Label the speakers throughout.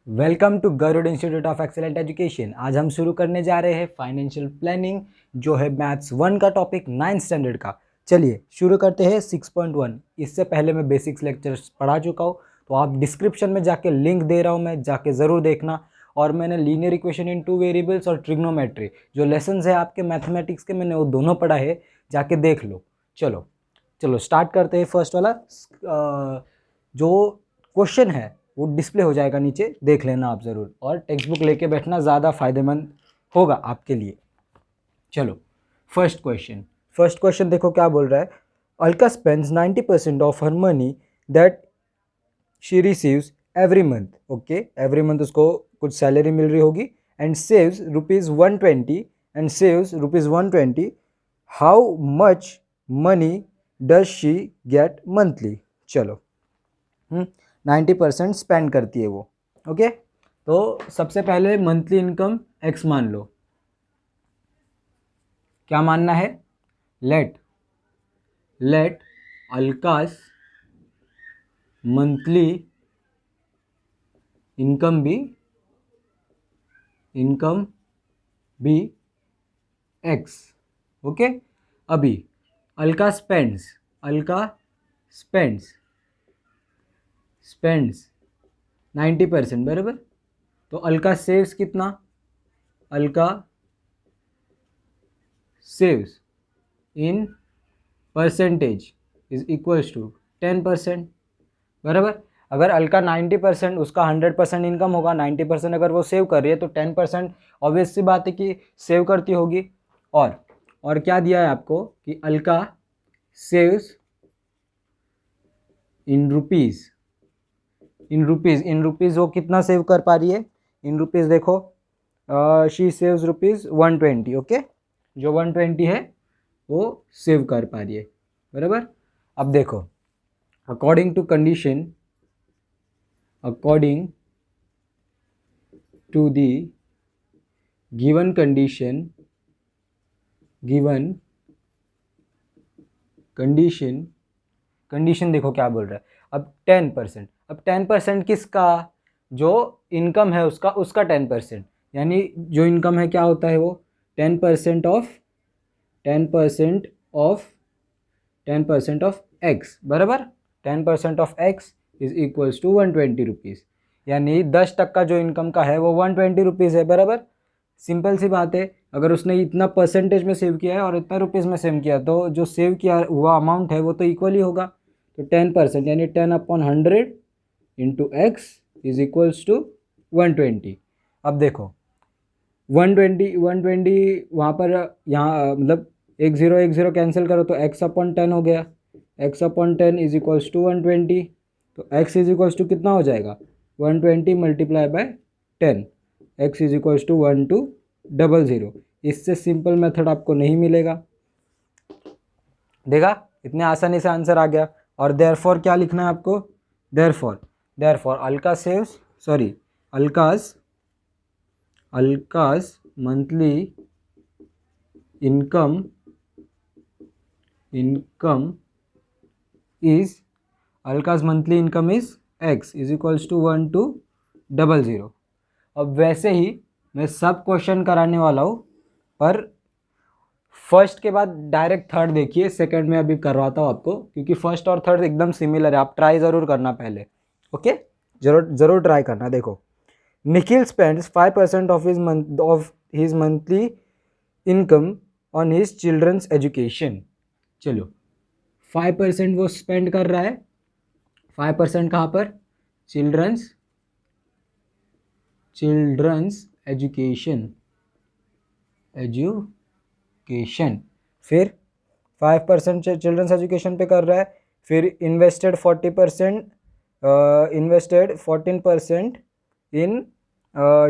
Speaker 1: Welcome to Garud institute of excellent education. आज हम शुरू करने जा रहे हैं फाइनेंशियल प्लानिंग, जो है मैथ्स 1 का टॉपिक 9th स्टैंडर्ड का। चलिए शुरू करते हैं 6.1। इससे पहले मैं बेसिक्स लेक्चर्स पढ़ा चुका हूँ, तो आप डिस्क्रिप्शन में जाके लिंक दे रहा हूँ, मैं जाके ज़रूर देखना। और मैंने लीनियर इक्वेशन इन 2 वेरिएबल्स और ट्रिग्नोमेट्री जो लेसन्स है आपके मैथमेटिक्स के, मैंने वो दोनों पढ़ा है, जाके देख लो। चलो चलो स्टार्ट करते हैं। फर्स्ट वाला जो क्वेश्चन है वो डिस्प्ले हो जाएगा नीचे, देख लेना आप ज़रूर, और टेक्स्ट बुक लेके बैठना ज़्यादा फायदेमंद होगा आपके लिए। चलो फर्स्ट क्वेश्चन देखो क्या बोल रहा है। Alka spends 90% of her money that she receives every month. Okay, every month उसको कुछ सैलरी मिल रही होगी, and saves ₹120 how much money does she get monthly. चलो 90% स्पेंड करती है वो। ओके, तो सबसे पहले मंथली इनकम एक्स मान लो। क्या मानना है? Let Alka's monthly income be X. Okay, अभी अलका स्पेंड्स 90%, बराबर। तो अलका सेव्स कितना? Alka saves in percentage is equals to 10%, बराबर। अगर अलका 90%, उसका 100% इनकम होगा, 90% अगर वो सेव कर रही है तो 10% ऑब्वियस सी बात है कि सेव करती होगी। और क्या दिया है आपको कि अलका सेव्स इन रुपीज़ वो कितना सेव कर पा रही है? इन रुपीज़ देखो, शी सेव्स ₹120। ओके, जो 120 है वो सेव कर पा रही है, बराबर। अब देखो, according to the given condition देखो क्या बोल रहा है। अब 10% किसका? जो इनकम है उसका 10%, यानी जो इनकम है क्या होता है वो 10% ऑफ एक्स, बराबर। 10% of X is equals to 120 rupees, यानी 10% का जो इनकम का है वो 120 रुपीज़ है, बराबर। सिंपल सी बात है, अगर उसने इतना परसेंटेज में सेव किया है और इतना रुपीज़ में सेव किया, तो जो सेव किया हुआ अमाउंट है वो तो इक्वल ही होगा। तो 10% यानी 10/100 into X is equals to 120। अब देखो 120 वहाँ पर, यहाँ मतलब 10 कैंसिल करो तो x/10 हो गया। x/10 इज इक्वल्स टू 120, तो x इज इक्वल्स टू कितना हो जाएगा? 120 multiply by 10, x is equals to 1200। इससे सिंपल मेथड आपको नहीं मिलेगा। देखा, इतने आसानी से आंसर आ गया। और देयरफॉर क्या लिखना है आपको? देयरफॉर अलकास monthly income is x is equals to 1200। अब वैसे ही मैं सब क्वेश्चन कराने वाला हूँ, पर फर्स्ट के बाद डायरेक्ट थर्ड देखिए, सेकंड में अभी करवाता हूँ आपको, क्योंकि फर्स्ट और थर्ड एकदम सिमिलर है। आप ट्राई ज़रूर करना पहले। ओके, ज़रूर ट्राई करना। देखो, Nikhil spends 5% of his monthly income on his children's education. चलो 5% वो स्पेंड कर रहा है। 5% कहाँ पर? Children's education. फिर 5% चिल्ड्रंस एजुकेशन पे कर रहा है। फिर इन्वेस्टेड 14% इन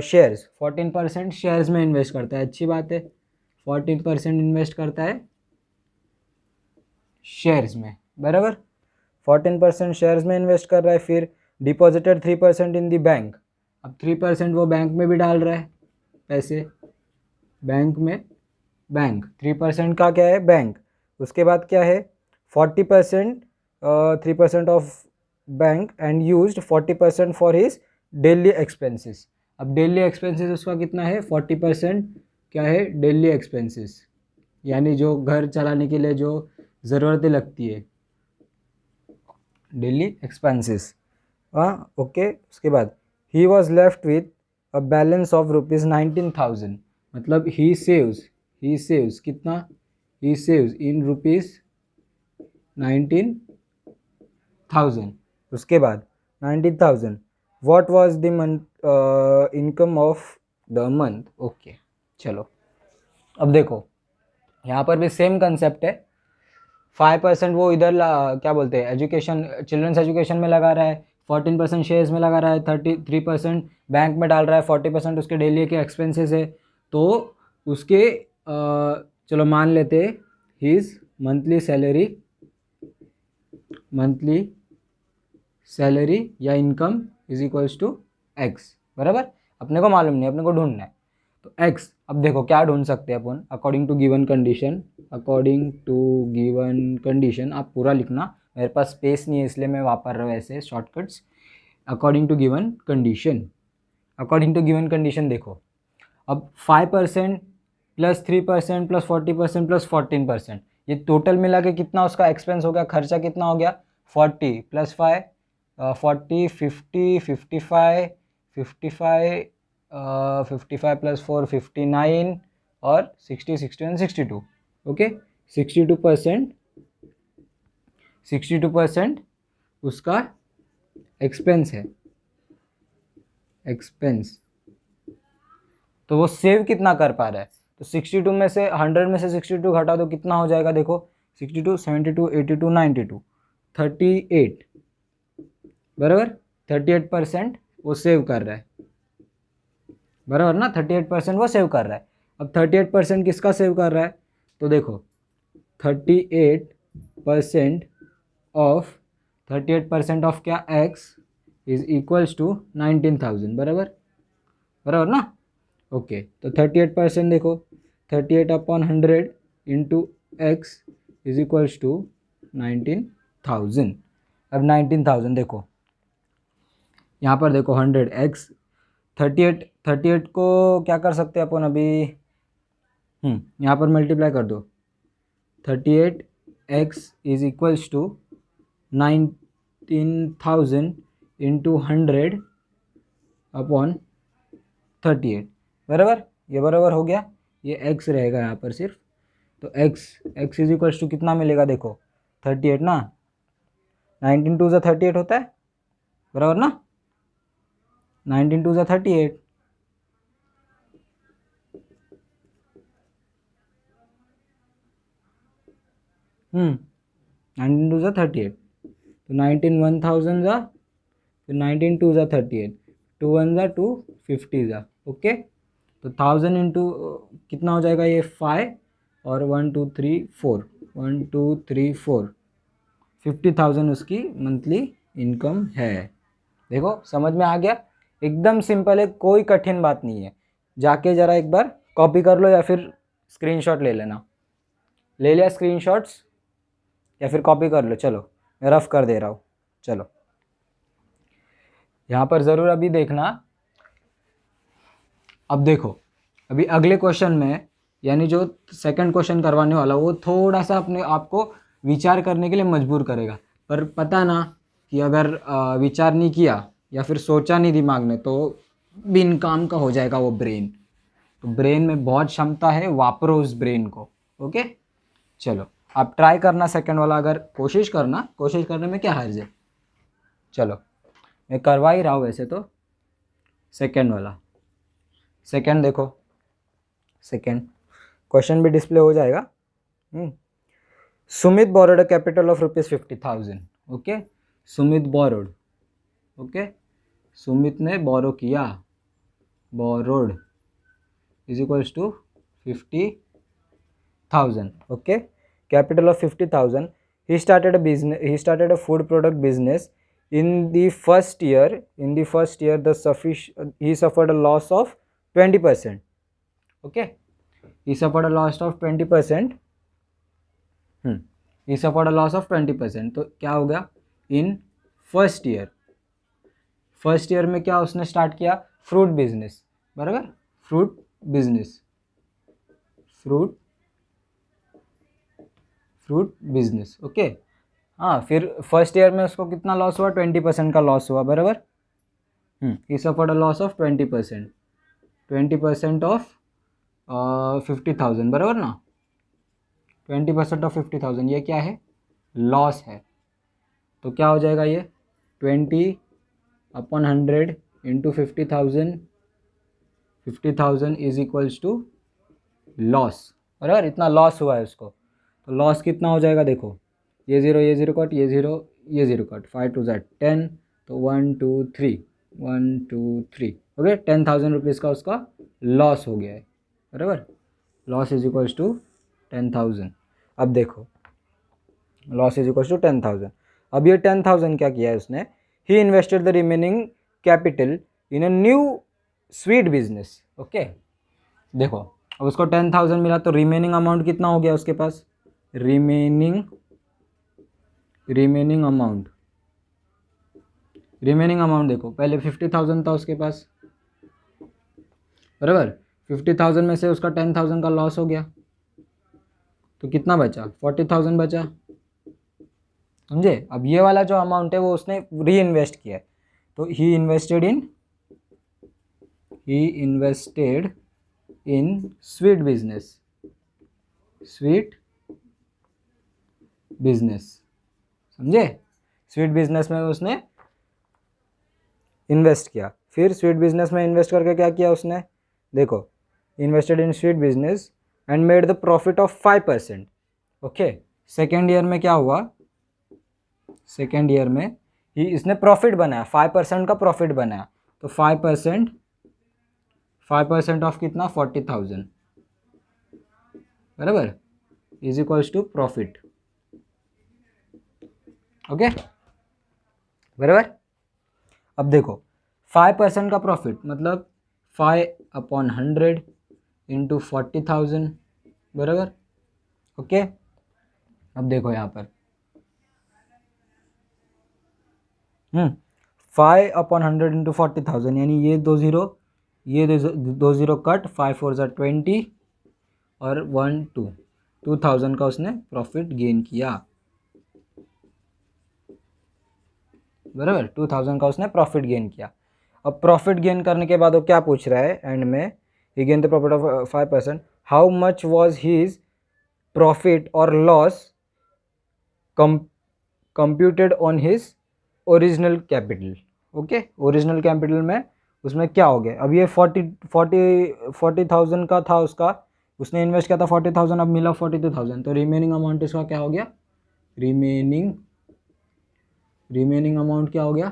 Speaker 1: शेयर्स। 14% शेयर्स में इन्वेस्ट करता है, अच्छी बात है। 14% इन्वेस्ट करता है शेयर्स में, बराबर। 14% शेयर्स में इन्वेस्ट कर रहा है। फिर डिपॉजिटेड 3% इन दी बैंक। अब 3% वो बैंक में भी डाल रहा है पैसे, बैंक 3% का क्या है? बैंक। उसके बाद क्या है? 40% 3% of bank and used 40% for his daily expenses. अब डेली एक्सपेंसेस उसका कितना है, 40% क्या है, डेली एक्सपेंसेस, यानी जो घर चलाने के लिए जो ज़रूरतें लगती है, डेली एक्सपेंसेस। हाँ ओके। उसके बाद he was left with a balance of ₹19,000, मतलब ही सेव्स कितना, ही सेव्स इन ₹19,000। उसके बाद 19,000 what was the month income of the month. Okay चलो, अब देखो यहाँ पर भी सेम कंसेप्ट है। 5% वो इधर क्या बोलते हैं, एजुकेशन, चिल्ड्रंस एजुकेशन में लगा रहा है, 14% शेयर्स में लगा रहा है, 33% बैंक में डाल रहा है, 40% उसके डेली के एक्सपेंसेस है। तो उसके चलो मान लेते हिज मंथली सैलरी या income is equals to X, बराबर। अपने को मालूम नहीं, अपने को ढूंढना है तो एक्स। अब देखो क्या ढूंढ सकते हैं अपन, अकॉर्डिंग टू गिवन कंडीशन, आप पूरा लिखना, मेरे पास स्पेस नहीं है इसलिए मैं वापर रहा हूँ ऐसे shortcuts. According to given condition देखो, अब 5% प्लस 3% प्लस 40% प्लस 14%, ये टोटल मिला के कितना उसका एक्सपेंस हो गया, खर्चा कितना हो गया, 40 प्लस 5 40 50 55 55 55 प्लस 4 59 और 60 61 62। ओके 62% उसका एक्सपेंस है, एक्सपेंस। तो वो सेव कितना कर पा रहा है, तो 62 में से 100 में से 62 घटा दो, कितना हो जाएगा देखो, 62 72 82 92 38, बराबर। 38% वो सेव कर रहा है, बराबर ना, 38% वो सेव कर रहा है। अब 38% किसका सेव कर रहा है, तो देखो 38% ऑफ 38% ऑफ क्या, एक्स इज इक्वल्स टू 19,000, बराबर ना। ओके तो 38% देखो, 38/100 into X is equals to 19,000। अब 19,000 देखो, यहाँ पर देखो 100 एक्स 38 को क्या कर सकते हैं अपन अभी, यहाँ पर मल्टीप्लाई कर दो, 38x is equals to 19,000 into 100/38, बराबर। ये बराबर हो गया, ये x रहेगा यहाँ पर सिर्फ, तो x इज इक्वल्स टू कितना मिलेगा देखो, 38 ना, 19 2 ज़ा 38 होता है, बराबर ना, 19 2 ज़ा 38। हम्म 19 2 ज़ा 38, तो 19 1000 ज़ा, फिर 19 2 ज़ा 38, 2 1 ज़ा 2 50 ज़ा। ओके तो 1000 इंटू कितना हो जाएगा ये 5 और 1 2 3 4 1 2 3 4 50,000 उसकी मंथली इनकम है। देखो समझ में आ गया, एकदम सिंपल है, कोई कठिन बात नहीं है। जाके ज़रा एक बार कॉपी कर लो या फिर स्क्रीनशॉट ले लेना, ले लिया स्क्रीनशॉट्स या फिर कॉपी कर लो। चलो मैं रफ कर दे रहा हूँ, चलो यहाँ पर ज़रूर अभी देखना। अब देखो अभी अगले क्वेश्चन में, यानी जो सेकंड क्वेश्चन करवाने वाला वो थोड़ा सा अपने आप को विचार करने के लिए मजबूर करेगा, पर पता ना कि अगर विचार नहीं किया या फिर सोचा नहीं दिमाग ने तो बिन काम का हो जाएगा वो ब्रेन। तो ब्रेन में बहुत क्षमता है, वापरो उस ब्रेन को। ओके चलो आप ट्राई करना सेकंड वाला, अगर कोशिश करने में क्या हर्ज है। चलो मैं करवा ही रहा हूँ वैसे तो। सेकंड वाला, सेकंड देखो, सेकंड क्वेश्चन भी डिस्प्ले हो जाएगा। Sumit borrowed a capital of ₹50,000। Okay Sumit borrowed, okay Sumit ने बोरो किया, borrowed is equals to 50,000। Okay capital of 50,000। he started a food product business. In the first year he suffered a loss of 20%. okay he suffered a loss of 20%। he suffered a loss of 20%, तो क्या हो गया, in first first year में क्या उसने start किया, fruit business, बराबर, fruit business, fruit business, okay. हाँ, फिर फर्स्ट ईयर में उसको कितना लॉस हुआ, 20% का लॉस हुआ, बराबर। ही suffered a loss of 20%, 20% of 50,000, बराबर ना, 20% ऑफ 50,000, ये क्या है, लॉस है। तो क्या हो जाएगा ये 20/100 into 50,000, 50,000 is equals to loss, बराबर, इतना लॉस हुआ है उसको। तो लॉस कितना हो जाएगा, देखो ये ज़ीरो कट, ये ज़ीरो कट, 5 2 10, तो 1 2 3, 1 2 3, ओके, 10,000 रुपीज़ का उसका लॉस हो गया है, बराबर। Loss is equals to 10,000। अब देखो लॉस इज इक्वल्स टू 10,000। अब ये 10,000 क्या किया है उसने, he invested the remaining capital in a new sweet business, okay. देखो अब उसको 10,000 मिला, तो रिमेनिंग अमाउंट कितना हो गया उसके पास, रिमेनिंग अमाउंट देखो, पहले 50,000 था उसके पास, बराबर। 50,000 में से उसका 10,000 का लॉस हो गया, तो कितना बचा, 40,000 बचा, समझे। अब ये वाला जो अमाउंट है वो उसने री इन्वेस्ट किया है, तो ही इन्वेस्टेड इन स्वीट बिजनेस, समझे। स्वीट बिजनेस में उसने इन्वेस्ट किया, फिर स्वीट बिजनेस में इन्वेस्ट करके क्या किया उसने, देखो invested in sweet business and made the profit of 5%, okay. Second year में क्या हुआ, सेकेंड ईयर में ही इसने प्रॉफिट बनाया, 5% का प्रॉफिट बनाया, तो 5% ऑफ कितना, 40,000, बराबर, is equals to profit, okay, बराबर। अब देखो 5% का प्रॉफिट मतलब 5/100 इंटू 40,000, बराबर, ओके। अब देखो यहाँ पर 5/100 इंटू 40,000, यानी ये 2 ज़ीरो, ये 2 ज़ीरो कट, 5 4 20 और 1 2, 2,000 का उसने प्रॉफिट गेन किया, बराबर, 2,000 का उसने प्रॉफिट गेन किया। अब प्रॉफिट गेन करने के बाद वो क्या पूछ रहा है एंड में, he gain the profit of 5%, how much was his profit और loss computed on his original capital, okay. Original capital में उसमें क्या हो गया, अब ये 40,000 का था उसका, उसने इन्वेस्ट किया था 40,000, अब मिला 42,000, तो रिमेनिंग अमाउंट इसका क्या हो गया, रिमेनिंग अमाउंट क्या हो गया,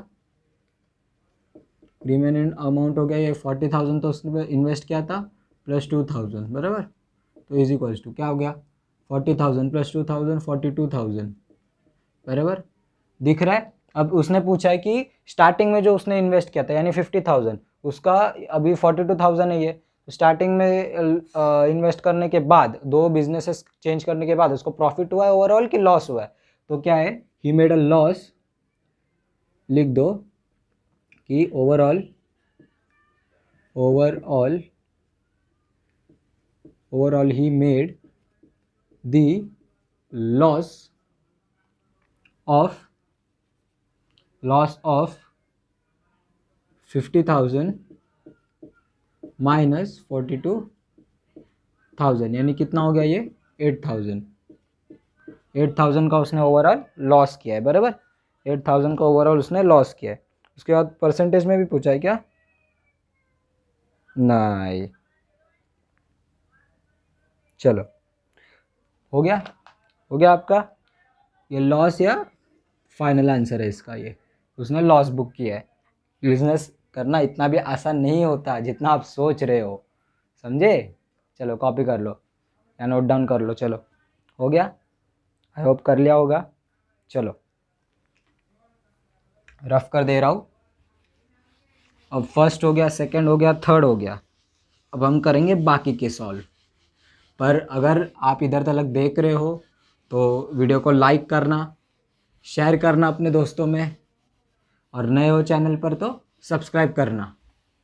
Speaker 1: रिमेनिंग अमाउंट हो गया ये 40,000, तो उसने इन्वेस्ट किया था प्लस 2,000, बराबर, तो इज इक्वल्स टू क्या हो गया, 40,000 प्लस 2,000, 42,000, बराबर, दिख रहा है। अब उसने पूछा है कि स्टार्टिंग में जो उसने इन्वेस्ट किया था यानी 50,000, उसका अभी 42,000 है, ये स्टार्टिंग में इन्वेस्ट करने के बाद, दो बिजनेसेस चेंज करने के बाद उसको प्रॉफिट हुआ है ओवरऑल कि लॉस हुआ है, तो क्या है, ही मेड अ लॉस, लिख दो कि overall he made the loss of 50,000 minus 42,000, यानी कितना हो गया ये 8,000 का उसने ओवरऑल लॉस किया है, बराबर, 8,000 का ओवरऑल उसने लॉस किया है। उसके बाद परसेंटेज में भी पूछा है क्या, नहीं, चलो हो गया आपका ये लॉस, या फाइनल आंसर है इसका, ये उसने लॉस बुक किया है। बिजनेस करना इतना भी आसान नहीं होता जितना आप सोच रहे हो, समझे। चलो कॉपी कर लो या नोट डाउन कर लो, चलो हो गया, आई होप कर लिया होगा। चलो रफ कर दे रहा हूँ। अब फर्स्ट हो गया, सेकंड हो गया, थर्ड हो गया, अब हम करेंगे बाकी के सॉल्व। पर अगर आप इधर तक देख रहे हो तो वीडियो को लाइक करना, शेयर करना अपने दोस्तों में, और नए हो चैनल पर तो सब्सक्राइब करना,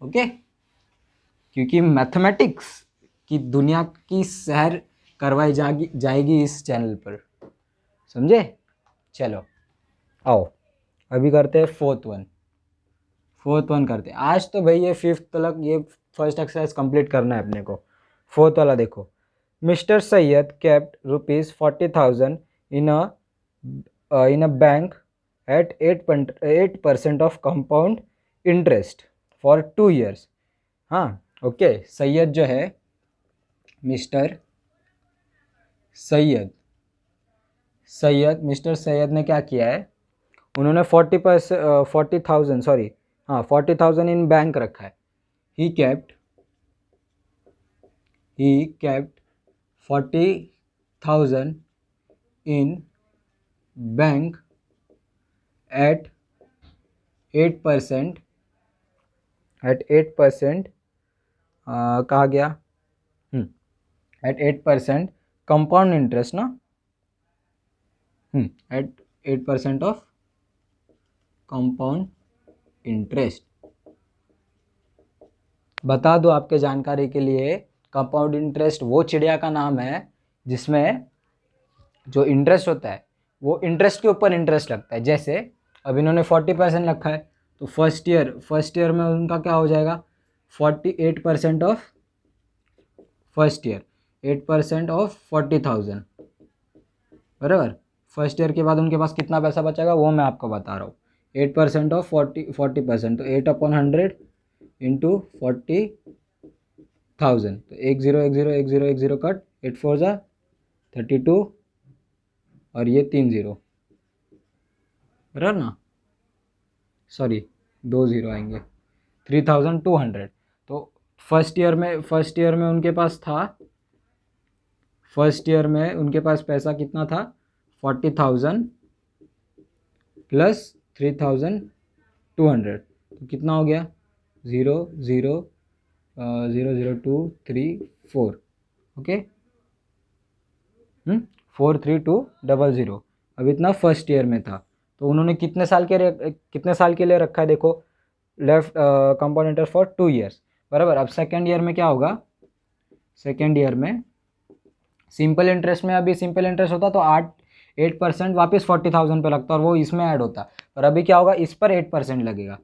Speaker 1: ओके। क्योंकि मैथमेटिक्स की दुनिया की सैर करवाई जाएगी इस चैनल पर, समझे। चलो आओ अभी करते हैं फोर्थ वन करते हैं। आज तो भाई ये फिफ्थ तक ये फर्स्ट एक्सरसाइज कंप्लीट करना है अपने को। फोर्थ वाला देखो, mister Syed kept ₹40,000 in a bank at 8% of compound interest for 2 years। हाँ ओके, सैयद जो है, मिस्टर सैयद ने क्या किया है, उन्होंने 40,000 इन बैंक रखा है। He kept 40,000 in bank at 8%, कहा गया, एट 8% कंपाउंड इंटरेस्ट ना, एट 8% ऑफ कंपाउंड इंटरेस्ट। बता दो आपके जानकारी के लिए, कंपाउंड इंटरेस्ट वो चिड़िया का नाम है जिसमें जो इंटरेस्ट होता है वो इंटरेस्ट के ऊपर इंटरेस्ट लगता है। जैसे अब इन्होंने 40% रखा है, तो फर्स्ट ईयर में उनका क्या हो जाएगा, 48% ऑफ फर्स्ट ईयर, 8% ऑफ 40,000, बराबर। फर्स्ट ईयर के बाद उनके पास कितना पैसा बचेगा वो मैं आपको बता रहा हूँ। 8% ऑफ 40%, तो 8/100 इंटू 40,000, तो 10 कट, 8 4 जा 32 और ये 3 0, बराबर ना, सॉरी 2 0 आएंगे, 3,200। तो फर्स्ट ईयर में उनके पास था, पैसा कितना था, 40,000 प्लस 3,200, तो कितना हो गया, 0 0 0 0 2 3 4, ओके, 43200। अब इतना फर्स्ट ईयर में था, तो उन्होंने कितने साल के लिए रखा है, देखो left compound interest for 2 years, बराबर। अब सेकेंड ईयर में क्या होगा, सेकेंड ईयर में सिंपल इंटरेस्ट में, अभी सिंपल इंटरेस्ट होता तो 8% वापस 40,000 पे लगता और वो इसमें ऐड होता, और अभी क्या होगा, इस पर 8% लगेगा,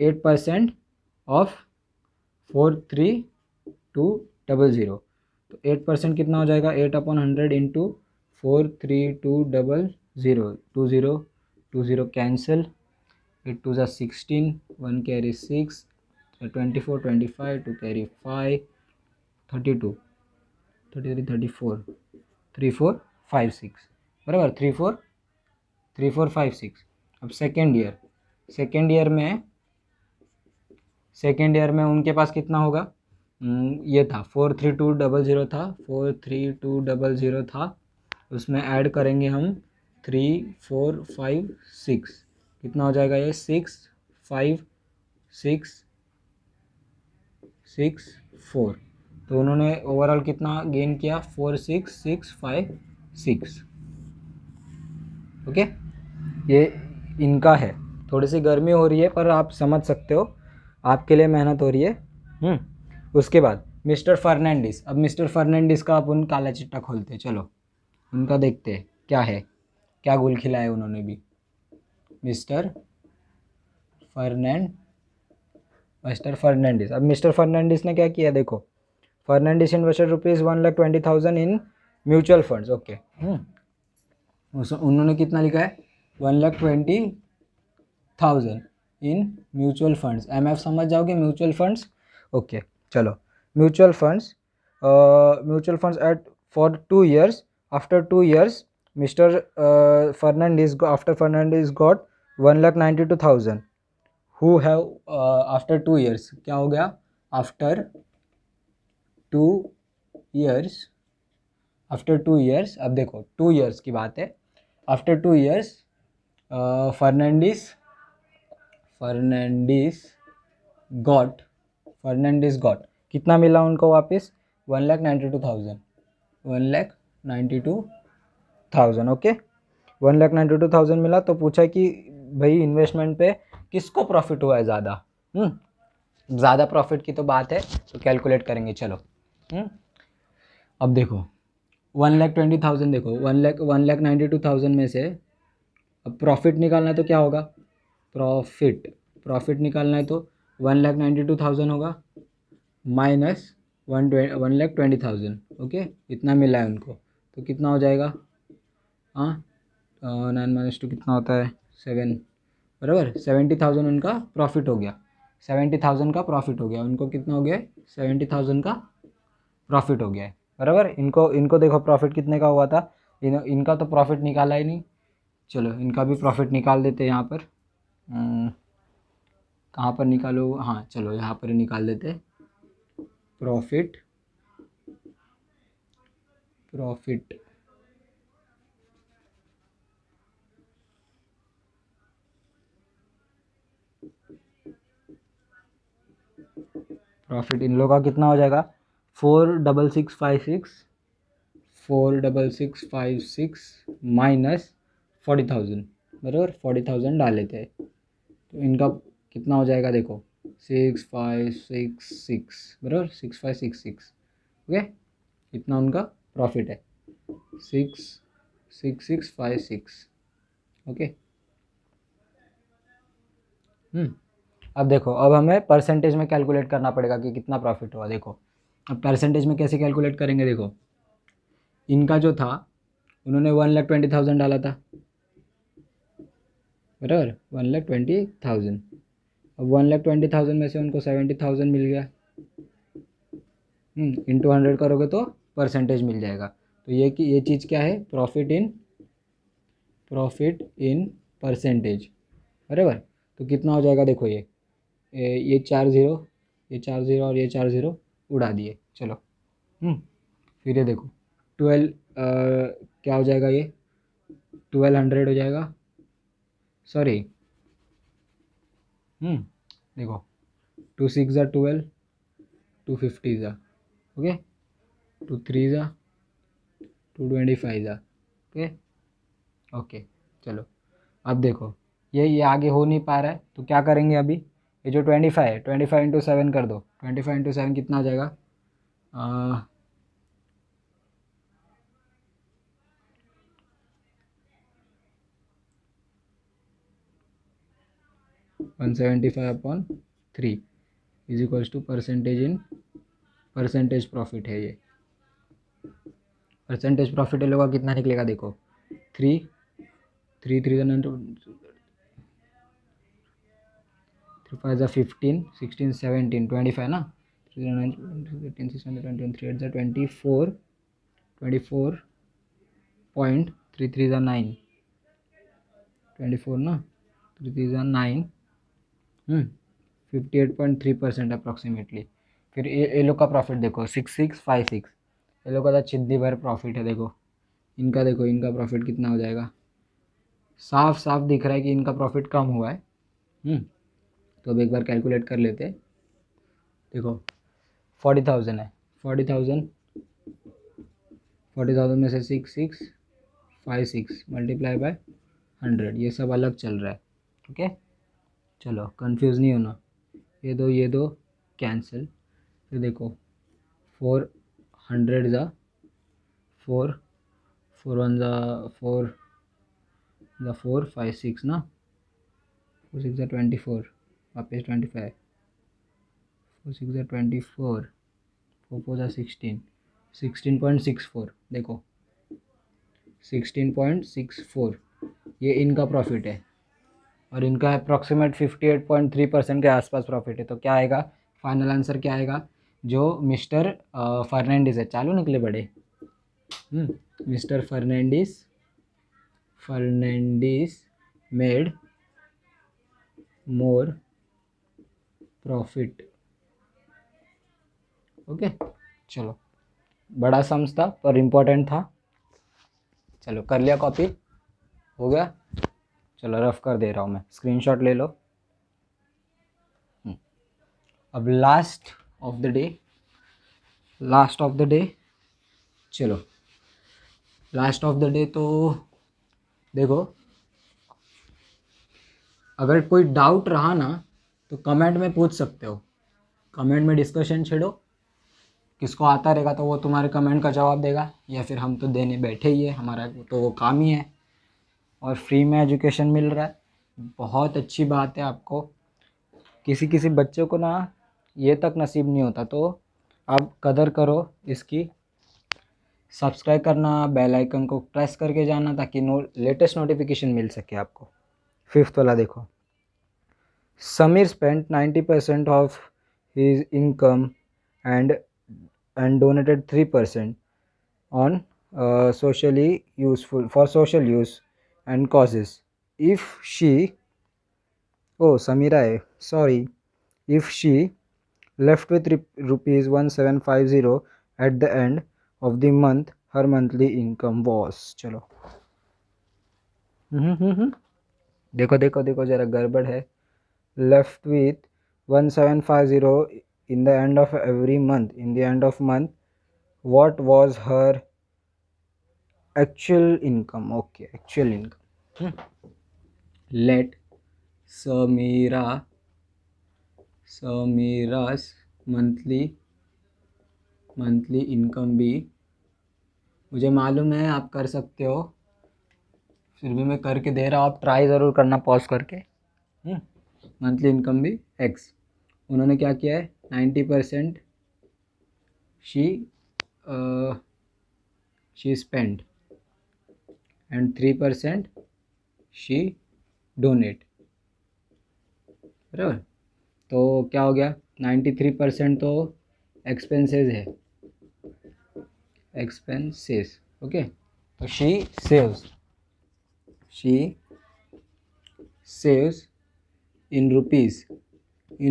Speaker 1: 8% ऑफ 43200, तो 8% कितना हो जाएगा, 8/100 इंटू 43200, 20 कैंसिल, 8 2 16, 1 कैरी 6, 24 25, 2 कैरी 5, 32 33 34, 3 4 5 6, बराबर, 3 4 5 6। अब सेकेंड ईयर में उनके पास कितना होगा, ये था 43200 था, 43200 था, उसमें ऐड करेंगे हम 3 4 5 6, कितना हो जाएगा ये, 6 5 6 6 4, तो उन्होंने ओवरऑल कितना गेन किया, 4 6 6 5 6, ओके। ये इनका है, थोड़ी सी गर्मी हो रही है पर आप समझ सकते हो, आपके लिए मेहनत हो रही है। उसके बाद मिस्टर फर्नांडिस, अब मिस्टर फर्नांडिस का अपन काला चिट्ठा खोलते हैं, चलो उनका देखते हैं क्या है, क्या गुल खिलाया है उन्होंने भी। मिस्टर फर्नांडिस, अब मिस्टर फर्नांडिस ने क्या किया, देखो, Fernandes invested ₹1,20,000 in mutual funds, okay. उन्होंने कितना लिखा है, 1,20,000 इन म्यूचुअल फंड्स, MF समझ जाओगे, म्यूचुअल फंड्स, ओके। चलो mutual funds at for 2 years, after 2 years mister Fernandes got 1,92,000 who have after 2 years, क्या हो गया, आफ्टर 2 years, अब देखो 2 years की बात है, आफ्टर 2 years फर्नांडिस गॉट कितना मिला उनको वापस, 1,92,000, ओके। 1,92,000 मिला, तो पूछा कि भाई इन्वेस्टमेंट पे किसको प्रॉफिट हुआ है ज़्यादा, ज़्यादा प्रॉफिट की तो बात है तो कैलकुलेट करेंगे। चलो अब देखो 1,20,000, देखो 1,92,000 में से अब प्रॉफिट निकालना है तो क्या होगा, प्रॉफिट निकालना है तो 1,92,000 होगा माइनस 1,20,000। ओके, इतना मिला है उनको तो कितना हो जाएगा, हाँ 9 - 2 कितना होता है 7, बराबर 70,000 उनका प्रॉफिट हो गया। 70,000 का प्रॉफिट हो गया उनको, कितना हो गया 70,000 का प्रॉफिट हो गया है, बराबर। इनको देखो प्रॉफिट कितने का हुआ था, इनका तो प्रॉफिट निकाला ही नहीं। चलो इनका भी प्रॉफिट निकाल देते हैं यहाँ पर। कहाँ पर निकालो, हाँ चलो यहाँ पर ही निकाल देते। प्रॉफिट इन लोगों का कितना हो जाएगा, 46656 माइनस 40,000, बराबर 40,000 डाल लेते हैं तो इनका कितना हो जाएगा, देखो 6566, बराबर 6566। ओके, इतना उनका प्रॉफिट है 66656। ओके, अब देखो, अब हमें परसेंटेज में कैलकुलेट करना पड़ेगा कि कितना प्रॉफिट हुआ। देखो अब परसेंटेज में कैसे कैलकुलेट करेंगे, देखो इनका जो था उन्होंने 1,20,000 डाला था, बराबर 1,20,000। अब 1,20,000 में से उनको 70,000 मिल गया, इंटू 100 करोगे तो परसेंटेज मिल जाएगा। तो ये चीज़ क्या है, प्रॉफिट इन परसेंटेज, बराबर। तो कितना हो जाएगा, देखो ये 4 ज़ीरो, ये 4 ज़ीरो और ये 4 ज़ीरो उड़ा दिए। चलो फिर ये देखो 12 क्या हो जाएगा, ये 1,200 हो जाएगा, सॉरी देखो 2 6 ज़ा 12, 2 50 ज़ा, ओके 2 3 ज़ा 225 ज़ा, ओके। चलो अब देखो ये आगे हो नहीं पा रहा है तो क्या करेंगे, अभी ये जो 25 है 25 इंटू 7 कर दो, 25 इंटू 7 कितना आ जाएगा, 175/3 is equals to percentage profit है। ये परसेंटेज प्रॉफिट है लोगों का कितना निकलेगा, देखो 3 3 3 5 15 16 17 25 ना, 3 9 15 16 17 3 8 24 24.33 9, 24 ना 3 9 58.3% अप्रॉक्सीमेटली। फिर ये लोग का प्रॉफिट देखो 6656, ये लोग का तो चिद्दी भर प्रॉफिट है। देखो इनका प्रॉफिट कितना हो जाएगा, साफ साफ दिख रहा है कि इनका प्रॉफिट कम हुआ है। तो अब एक बार कैलकुलेट कर लेते हैं। देखो 40,000 है, 40,000 में से 6656 मल्टीप्लाई बाय 100, ये सब अलग चल रहा है। ओके, चलो कंफ्यूज नहीं होना, ये दो कैंसिल। तो देखो 400 ज़ा 4 4 1 ज़ा 4 ज़ा 4 5 6 ना, 4 6 ज़ा 24 वापस 25, 4 6 ज़ा 24 4 4 ज़ा 16 16.64। देखो 16.64 ये इनका प्रॉफिट है और इनका अप्रॉक्सीमेट 58.3% के आसपास प्रॉफिट है। तो क्या आएगा, फाइनल आंसर क्या आएगा, जो मिस्टर फर्नांडिस है, चालू निकले बड़े, mister Fernandes made more profit. Okay, चलो बड़ा सम्स था पर इम्पोर्टेंट था। चलो कर लिया कॉपी, हो गया। चलो रफ कर दे रहा हूँ मैं, स्क्रीनशॉट ले लो। अब लास्ट ऑफ द डे, चलो लास्ट ऑफ द डे। तो देखो अगर कोई डाउट रहा ना तो कमेंट में पूछ सकते हो, कमेंट में डिस्कशन छेड़ो, किसको आता रहेगा तो वो तुम्हारे कमेंट का जवाब देगा, या फिर हम तो देने बैठे ही है, हमारा तो वो काम ही है। और फ्री में एजुकेशन मिल रहा है, बहुत अच्छी बात है। आपको किसी किसी बच्चों को ना ये तक नसीब नहीं होता, तो आप कदर करो इसकी। सब्सक्राइब करना, बेल आइकन को प्रेस करके जाना ताकि लेटेस्ट नोटिफिकेशन मिल सके आपको। फिफ्थ वाला देखो, Sameer spent 90% of his income and donated 3% on socially useful for social use and causes. If she, oh Samira, sorry, if she left with rupees 1750 at the end of the month, her monthly income was, चलो देखो देखो देखो जरा गड़बड़ है। left with 1750 in the end of every month, in the end of month, what was her actual income? Okay, actual income. Let Samira's monthly income be, मुझे मालूम है आप कर सकते हो, फिर भी मैं करके दे रहा हूँ, आप ट्राई ज़रूर करना पॉज करके। मंथली इनकम भी एक्स, उन्होंने क्या किया है, 90% she spent and 3% she donate, बराबर। तो क्या हो गया, 93% तो एक्सपेंसेस है, एक्सपेंसेस। ओके, तो शी सेव्स इन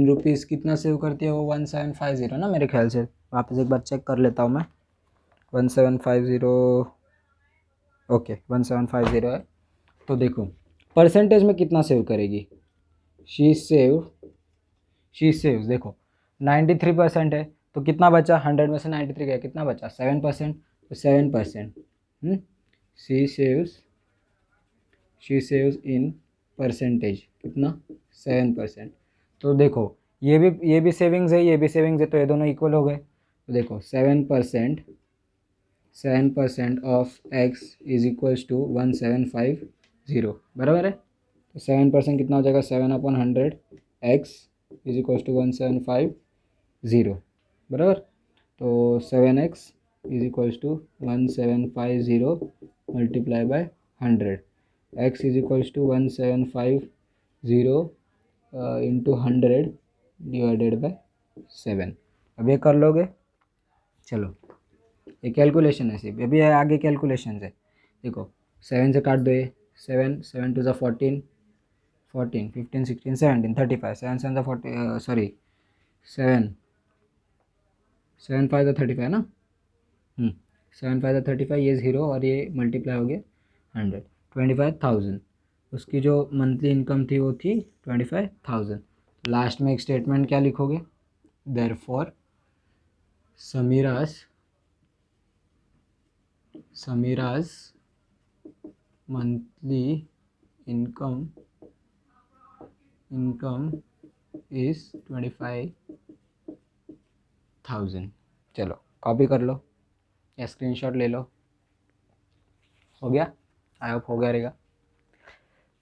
Speaker 1: रुपीज़ कितना सेव करती है वो, 1750 ना मेरे ख्याल से, वापस एक बार चेक कर लेता हूँ मैं। 1750, ओके 1750 है। तो देखो परसेंटेज में कितना सेव करेगी, शी सेव्स, देखो 93% है तो कितना बचा, 100 में से 93 गया, कितना बचा 7%, तो 7%। शी सेव्स इन परसेंटेज कितना, 7%। तो देखो ये भी सेविंग्स है, ये भी सेविंग्स है, तो ये दोनों इक्वल हो गए। तो देखो 7% of X is equals to 1750, बराबर है। तो 7% कितना हो जाएगा, 7/100 एक्स इज इक्वल्स टू 1750, बराबर। तो 7x is equals to 1750 multiply by 100, x is equals to 1750 into 100 divided by 7। अब ये कर लोगे, चलो ये कैलकुलेशन है सिर्फ, अभी आगे कैलकुलेशन है। देखो 7 से काट दो, ये 7 टू ज़ा 14, 15 16 17 35, 7 7 40, सॉरी 7 5 35 ना, 7 5 35, ये 0 और ये मल्टीप्लाई हो गया 100, 25,000। उसकी जो मंथली इनकम थी वो थी 25,000। लास्ट में एक स्टेटमेंट क्या लिखोगे, देयरफॉर समीराज मंथली इनकम इज 25,000। चलो कॉपी कर लो या स्क्रीनशॉट ले लो, हो गया, आई होप हो गया रहेगा।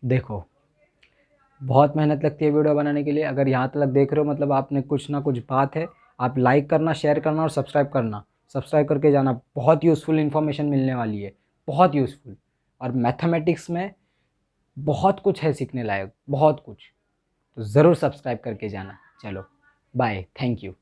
Speaker 1: देखो बहुत मेहनत लगती है वीडियो बनाने के लिए, अगर यहाँ तक देख रहे हो मतलब आपने कुछ ना कुछ बात है। आप लाइक करना, शेयर करना और सब्सक्राइब करना, सब्सक्राइब करके जाना, बहुत यूज़फुल इन्फॉर्मेशन मिलने वाली है, बहुत यूज़फुल। और मैथमेटिक्स में बहुत कुछ है सीखने लायक, बहुत कुछ, तो ज़रूर सब्सक्राइब करके जाना। चलो बाय, थैंक यू।